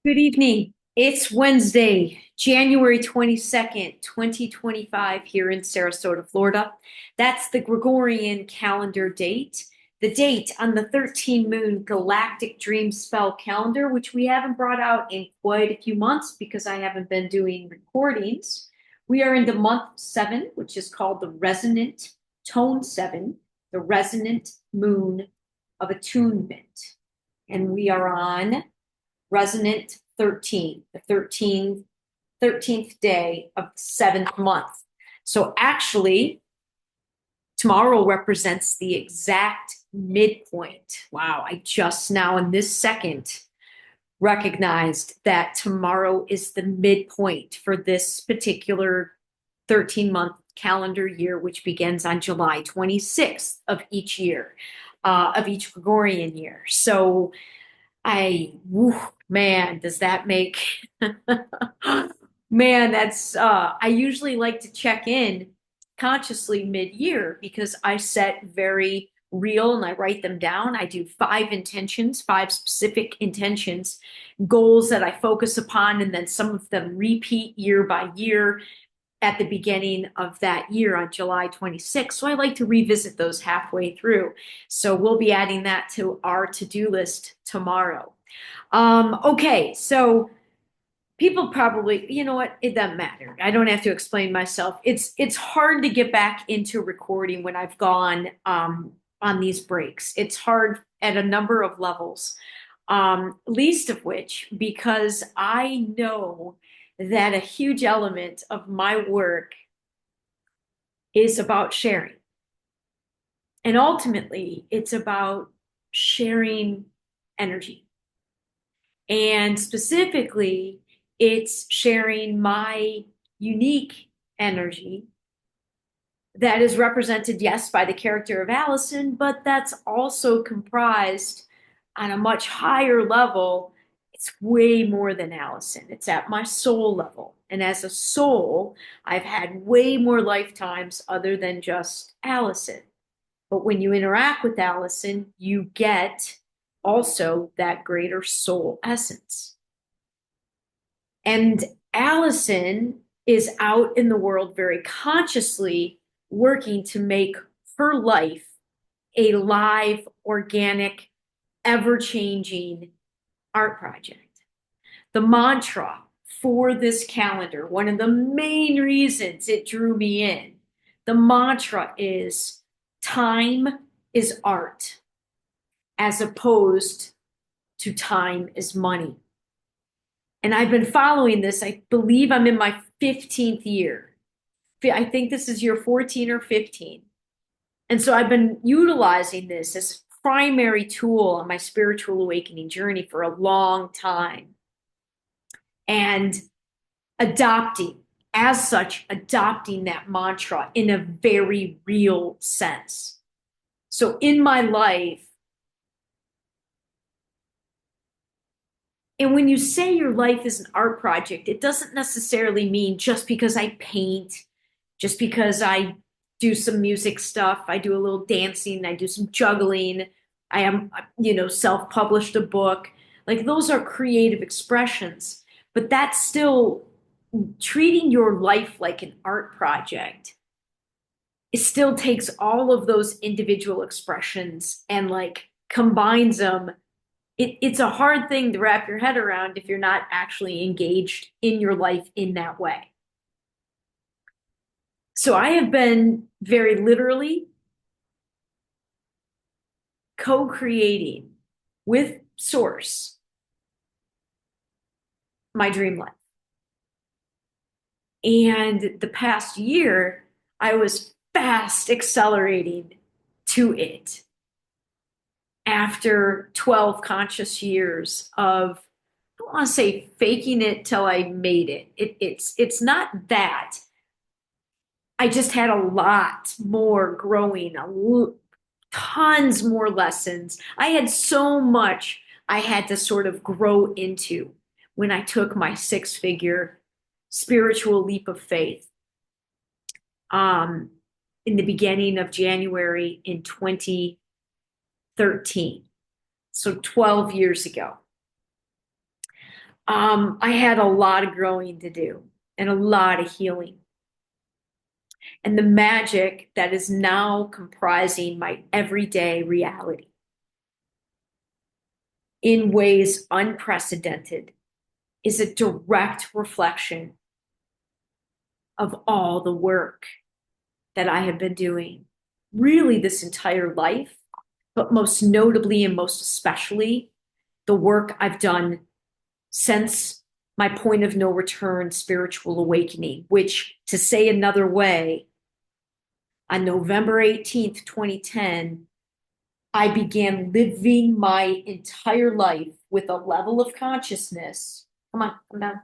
Good evening. It's Wednesday, January 22nd, 2025, here in Sarasota, Florida. That's the Gregorian calendar date. The date on the 13 moon Galactic Dreamspell calendar, which we haven't brought out in quite a few months because I haven't been doing recordings. We are into month 7, which is called the Resonant Tone 7, the Resonant Moon of Attunement. And we are on Resonant 13, the 13th day of the 7th month. So actually, tomorrow represents the exact midpoint. Wow, I just now in this second recognized that tomorrow is the midpoint for this particular 13-month calendar year, which begins on July 26th of each year, of each Gregorian year. So man, does that make, man, I usually like to check in consciously mid-year because I set very real and I write them down. I do 5 intentions, 5 specific intentions, goals that I focus upon, and then some of them repeat year by year at the beginning of that year on July 26th. So I like to revisit those halfway through. So we'll be adding that to our to-do list tomorrow. Okay, so people probably, you know what, it doesn't matter. I don't have to explain myself. It's hard to get back into recording when I've gone on these breaks. It's hard at a number of levels. Least of which because I know that a huge element of my work is about sharing. And ultimately, it's about sharing energy. And specifically, it's sharing my unique energy that is represented, yes, by the character of Alyson, but that's also comprised on a much higher level. It's way more than Alyson. It's at my soul level. And as a soul, I've had way more lifetimes other than just Alyson. But when you interact with Alyson, you get also that greater soul essence. And Alyson is out in the world very consciously working to make her life a live, organic, ever-changing art project. The mantra for this calendar, one of the main reasons it drew me in, the mantra is time is art, as opposed to time is money. And I've been following this. I believe I'm in my 15th year. I think this is year 14 or 15. And so I've been utilizing this as a primary tool on my spiritual awakening journey for a long time. And adopting, as such, adopting that mantra in a very real sense. So in my life, and when you say your life is an art project, it doesn't necessarily mean just because I paint, just because I do some music stuff, I do a little dancing, I do some juggling, I am, self-published a book. Like those are creative expressions, but that's still treating your life like an art project. It still takes all of those individual expressions and like combines them. It's a hard thing to wrap your head around if you're not actually engaged in your life in that way. So I have been very literally co-creating with Source my dream life. And the past year, I was fast accelerating to it after 12 conscious years of, I don't want to say faking it till I made it. It's not that. I just had a lot more growing, tons more lessons. I had so much I had to sort of grow into when I took my 6-figure spiritual leap of faith in the beginning of January in 2013. So 12 years ago. I had a lot of growing to do and a lot of healing. And the magic that is now comprising my everyday reality in ways unprecedented is a direct reflection of all the work that I have been doing really this entire life, but most notably and most especially the work I've done since my point of no return spiritual awakening, which, to say another way, on November 18th, 2010, I began living my entire life with a level of consciousness. Come on, come down.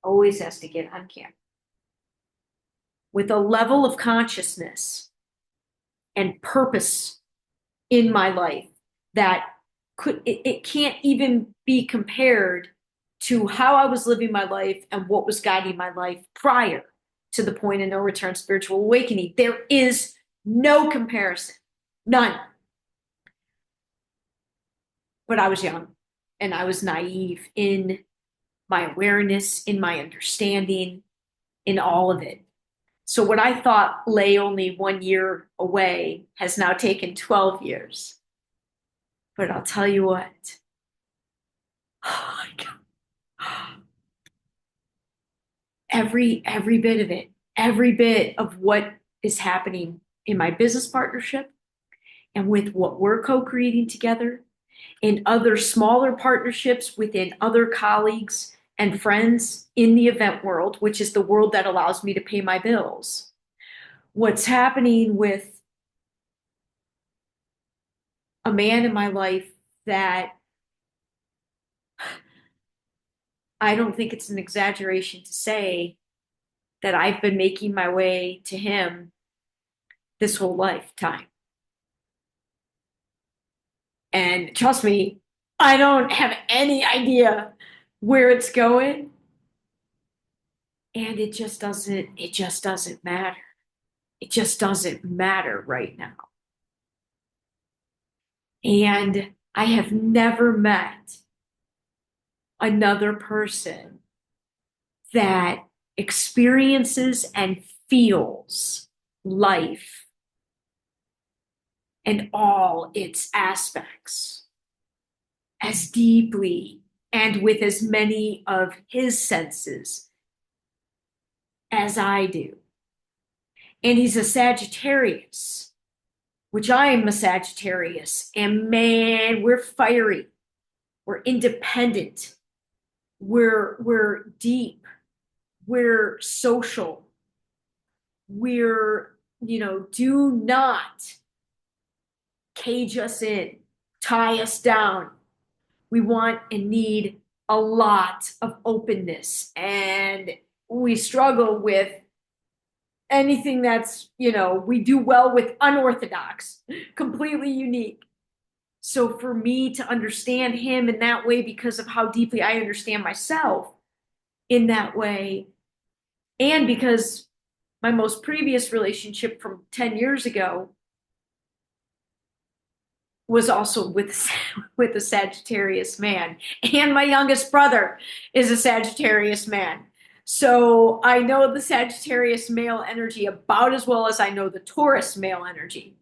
Always has to get on camera. With a level of consciousness and purpose in my life that it can't even be compared to how I was living my life and what was guiding my life prior to the point of no return spiritual awakening. There is no comparison, none. But I was young and I was naive in my awareness, in my understanding, in all of it. So what I thought lay only 1 year away has now taken 12 years. But I'll tell you what. Oh my God. Every bit of it, every bit of what is happening in my business partnership and with what we're co-creating together, in other smaller partnerships within other colleagues and friends in the event world, which is the world that allows me to pay my bills. What's happening with a man in my life that I don't think it's an exaggeration to say that I've been making my way to him this whole lifetime. And trust me, I don't have any idea where it's going. And it just doesn't matter. It just doesn't matter right now. And I have never met another person that experiences and feels life and all its aspects as deeply and with as many of his senses as I do. And he's a Sagittarius, which I am a Sagittarius. And man, we're fiery. We're independent. We're deep. We're social. We're, do not cage us in, tie us down. We want and need a lot of openness. And we struggle with anything that's, we do well with unorthodox, completely unique. So for me to understand him in that way, because of how deeply I understand myself in that way, and because my most previous relationship from 10 years ago was also with with a Sagittarius man, and my youngest brother is a Sagittarius man. So I know the Sagittarius male energy about as well as I know the Taurus male energy.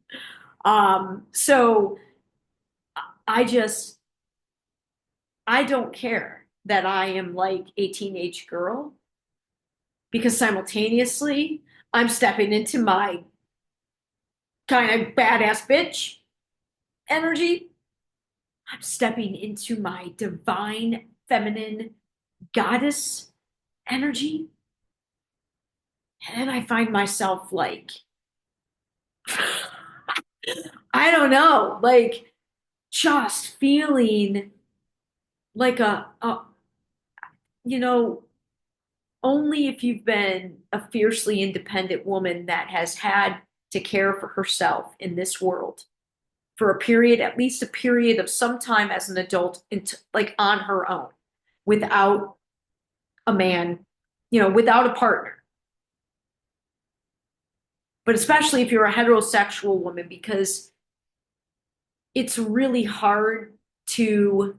So I just I don't care that I am like a teenage girl because simultaneously I'm stepping into my kind of badass bitch energy. I'm stepping into my divine feminine goddess energy. And then I find myself like, I don't know, like just feeling like you know, only if you've been a fiercely independent woman that has had to care for herself in this world for a period, at least a period of some time as an adult, like on her own, without a man, without a partner. But especially if you're a heterosexual woman, because it's really hard to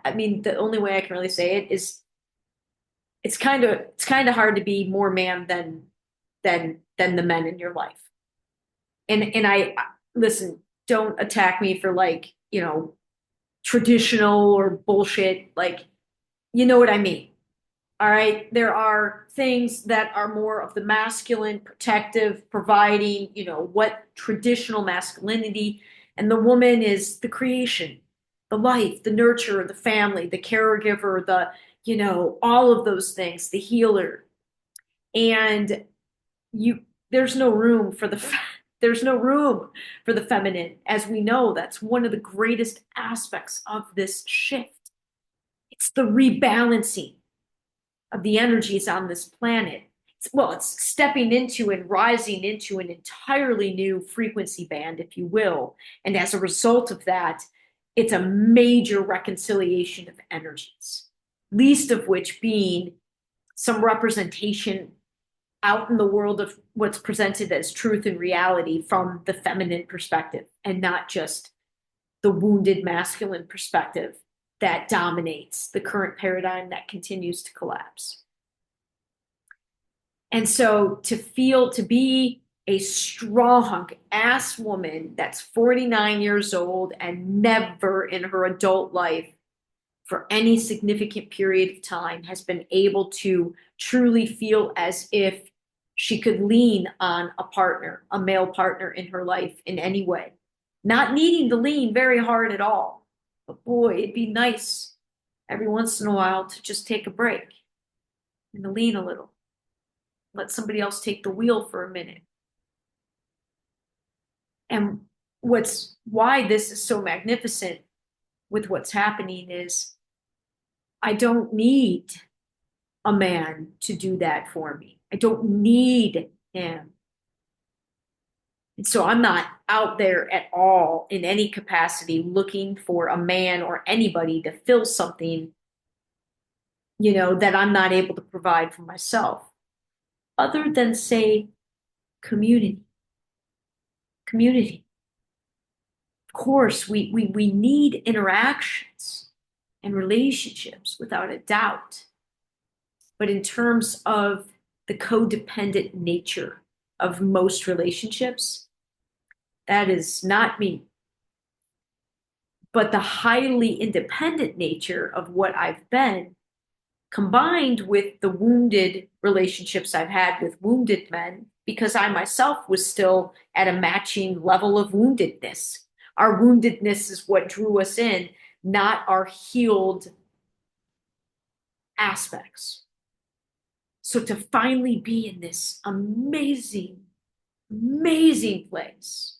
I mean, the only way I can really say it is it's kind of hard to be more man than the men in your life. And I listen, don't attack me for like, traditional or bullshit. Like, you know what I mean. All right. There are things that are more of the masculine, protective, providing, what traditional masculinity, and the woman is the creation, the life, the nurturer, the family, the caregiver, all of those things, the healer. And you, there's no room for there's no room for the feminine. As we know, that's one of the greatest aspects of this shift. It's the rebalancing of the energies on this planet. It's stepping into and rising into an entirely new frequency band, if you will. And as a result of that, it's a major reconciliation of energies, least of which being some representation out in the world of what's presented as truth and reality from the feminine perspective, and not just the wounded masculine perspective that dominates the current paradigm that continues to collapse. And so to be a strong ass woman that's 49 years old and never in her adult life for any significant period of time has been able to truly feel as if she could lean on a partner, a male partner in her life in any way. Not needing to lean very hard at all. But boy, it'd be nice every once in a while to just take a break and to lean a little. Let somebody else take the wheel for a minute. And why this is so magnificent with what's happening is I don't need a man to do that for me. I don't need him. And so I'm not out there at all in any capacity looking for a man or anybody to fill something, that I'm not able to provide for myself, other than, say, community. Community. Of course, we need interactions and relationships without a doubt. But in terms of the codependent nature of most relationships, that is not me. But the highly independent nature of what I've been, combined with the wounded relationships I've had with wounded men, because I myself was still at a matching level of woundedness. Our woundedness is what drew us in, not our healed aspects. So to finally be in this amazing, amazing place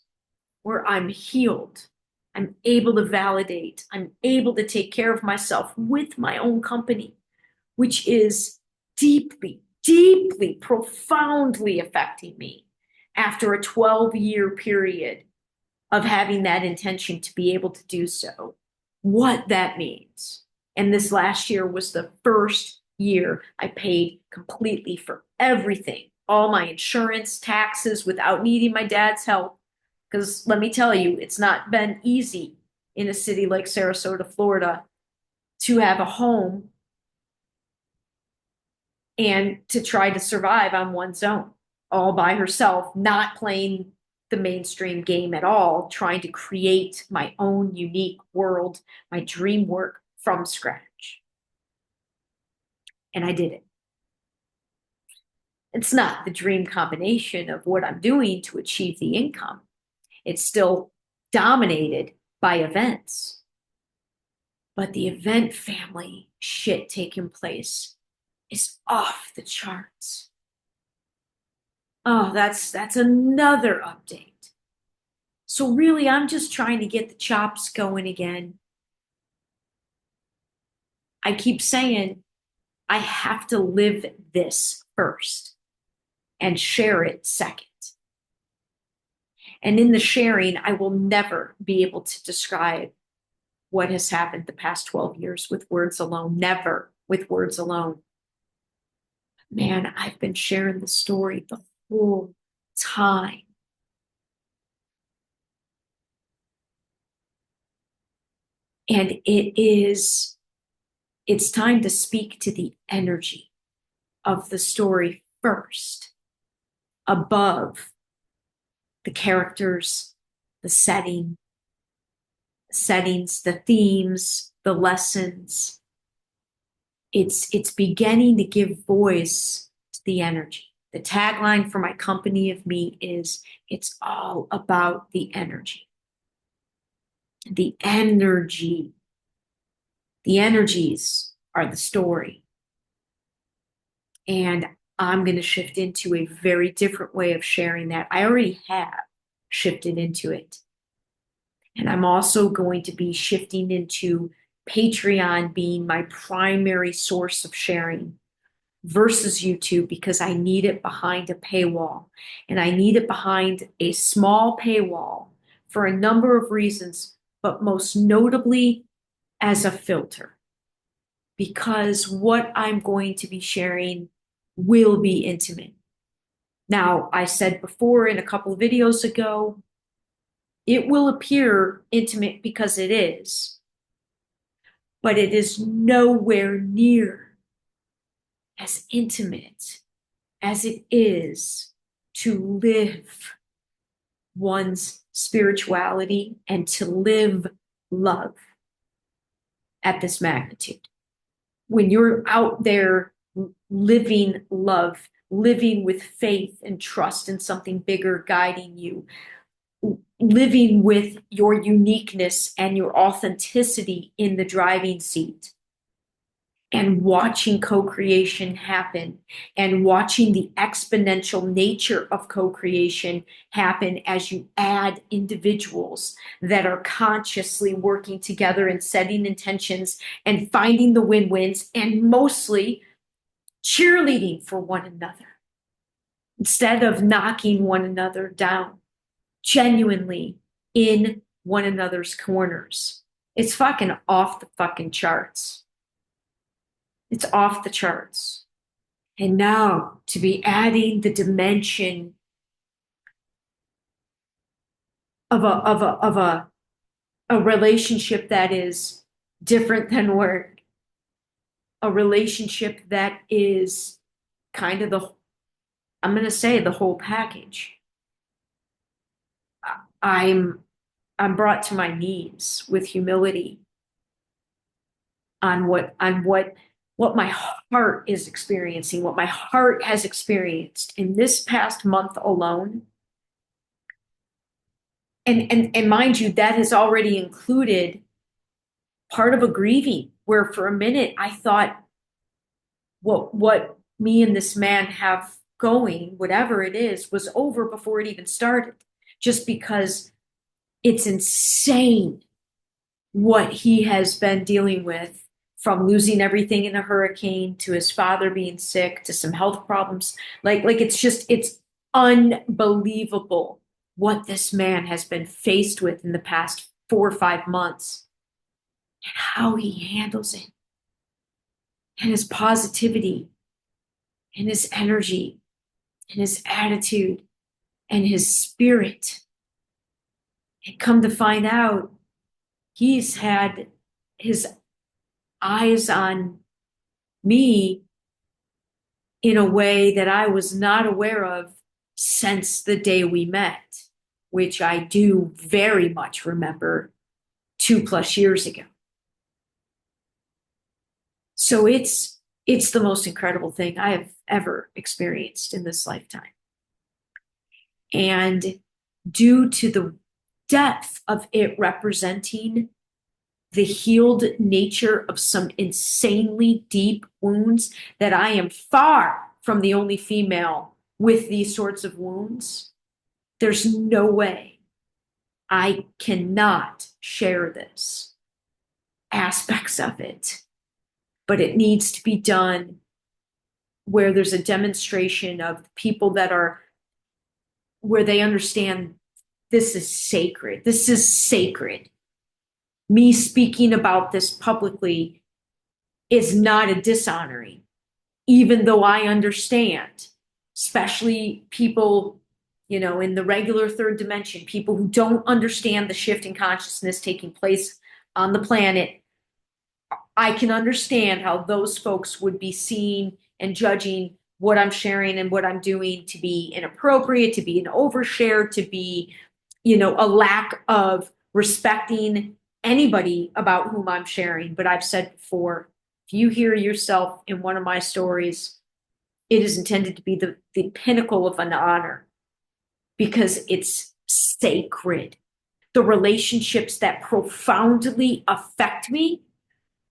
where I'm healed, I'm able to validate, I'm able to take care of myself with my own company, which is deeply, deeply, profoundly affecting me after a 12-year period of having that intention to be able to do so, what that means. And this last year was the first year I paid completely for everything, all my insurance, taxes, without needing my dad's help. Because let me tell you, it's not been easy in a city like Sarasota, Florida, to have a home and to try to survive on one's own, all by herself, not playing the mainstream game at all, trying to create my own unique world, my dream work from scratch. And I did it. It's not the dream combination of what I'm doing to achieve the income. It's still dominated by events. But the event family shit taking place is off the charts. Oh, that's another update. So really, I'm just trying to get the chops going again. I keep saying I have to live this first and share it second. And in the sharing, I will never be able to describe what has happened the past 12 years with words alone, never with words alone. Man, I've been sharing the story the whole time. And it is it's time to speak to the energy of the story first, above the characters, the settings, the themes, the lessons. It's beginning to give voice to the energy. The tagline for my company of me is, it's all about the energy. The energy. The energies are the story. And I'm going to shift into a very different way of sharing that. I already have shifted into it. And I'm also going to be shifting into Patreon being my primary source of sharing versus YouTube, because I need it behind a paywall. And I need it behind a small paywall for a number of reasons, but most notably as a filter. Because what I'm going to be sharing will be intimate. Now, I said before in a couple of videos ago, it will appear intimate because it is, but it is nowhere near as intimate as it is to live one's spirituality and to live love at this magnitude. When you're out there living love, living with faith and trust in something bigger guiding you, living with your uniqueness and your authenticity in the driving seat, and watching co-creation happen, and watching the exponential nature of co-creation happen as you add individuals that are consciously working together and setting intentions and finding the win-wins, and mostly cheerleading for one another instead of knocking one another down, genuinely in one another's corners. It's fucking off the fucking charts. It's off the charts. And now to be adding the dimension of a relationship that is different than work, a relationship that is kind of I'm going to say the whole package. I'm brought to my knees with humility on what my heart is experiencing, what my heart has experienced in this past month alone. And mind you, that has already included part of a grieving where for a minute I thought what me and this man have going, whatever it is, was over before it even started. Just because it's insane what he has been dealing with, from losing everything in a hurricane to his father being sick to some health problems. Like it's unbelievable what this man has been faced with in the past 4 or 5 months, and how he handles it, and his positivity and his energy and his attitude and his spirit. And come to find out, he's had his eyes on me in a way that I was not aware of since the day we met, which I do very much remember 2+ years ago. So it's the most incredible thing I have ever experienced in this lifetime. And due to the depth of it representing the healed nature of some insanely deep wounds, that I am far from the only female with these sorts of wounds, there's no way I cannot share this aspects of it. But it needs to be done where there's a demonstration of people that are, where they understand this is sacred. This is sacred. Me speaking about this publicly is not a dishonoring, even though I understand, especially people, in the regular third dimension, people who don't understand the shift in consciousness taking place on the planet I can understand how those folks would be seeing and judging what I'm sharing and what I'm doing to be inappropriate, to be an overshare, to be, a lack of respecting anybody about whom I'm sharing. But I've said before, if you hear yourself in one of my stories, it is intended to be the pinnacle of an honor because it's sacred. The relationships that profoundly affect me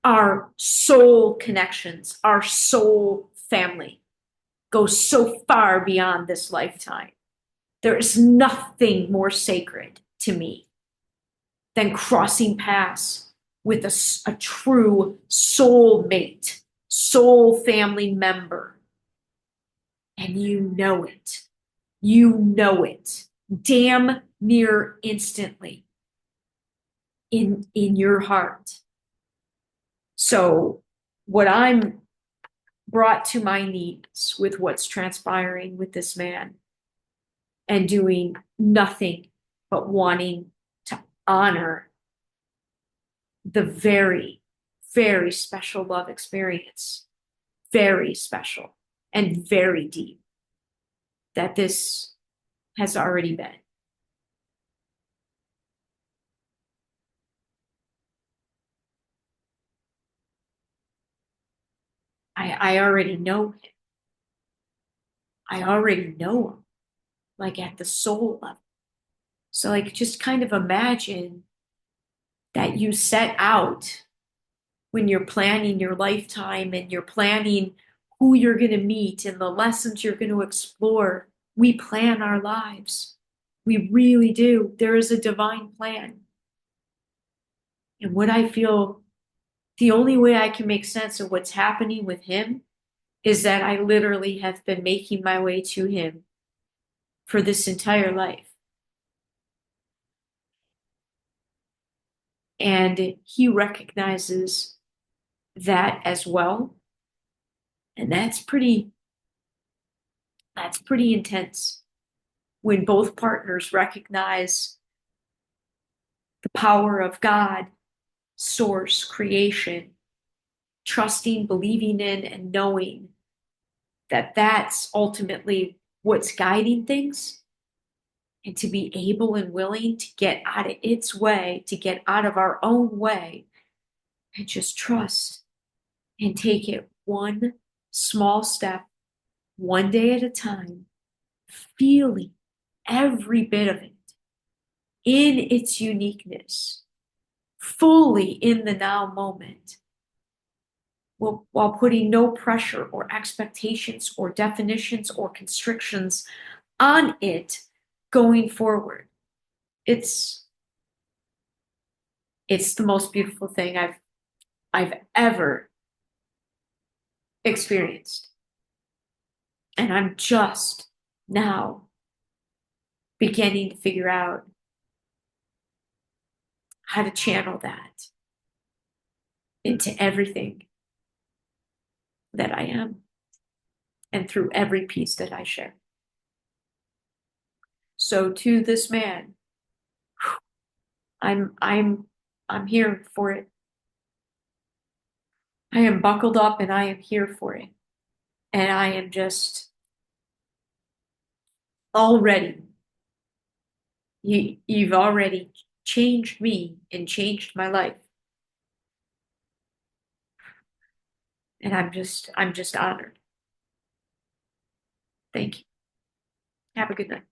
are soul connections, our soul family goes so far beyond this lifetime. There is nothing more sacred to me than crossing paths with a true soul mate, soul family member. And you know it. You know it. Damn near instantly in your heart. So what I'm brought to my knees with what's transpiring with this man and doing nothing but wanting to honor the very, very special love experience, very special and very deep that this has already been. I already know him. I already know him, like at the soul level. So, like, just kind of imagine that you set out when you're planning your lifetime and you're planning who you're going to meet and the lessons you're going to explore. We plan our lives. We really do. There is a divine plan. And what I feel, the only way I can make sense of what's happening with him is that I literally have been making my way to him for this entire life. And he recognizes that as well. And that's pretty intense when both partners recognize the power of God, source, creation, trusting, believing in, and knowing that that's ultimately what's guiding things. And to be able and willing to get out of its way, to get out of our own way, and just trust and take it one small step, one day at a time, feeling every bit of it in its uniqueness, fully in the now moment, while putting no pressure or expectations or definitions or constrictions on it going forward. It's the most beautiful thing I've ever experienced. And I'm just now beginning to figure out how to channel that into everything that I am and through every piece that I share. So to this man, I'm here for it. I am buckled up and I am here for it. And I am just already, you've already changed me and changed my life. And I'm just honored. Thank you. Have a good night.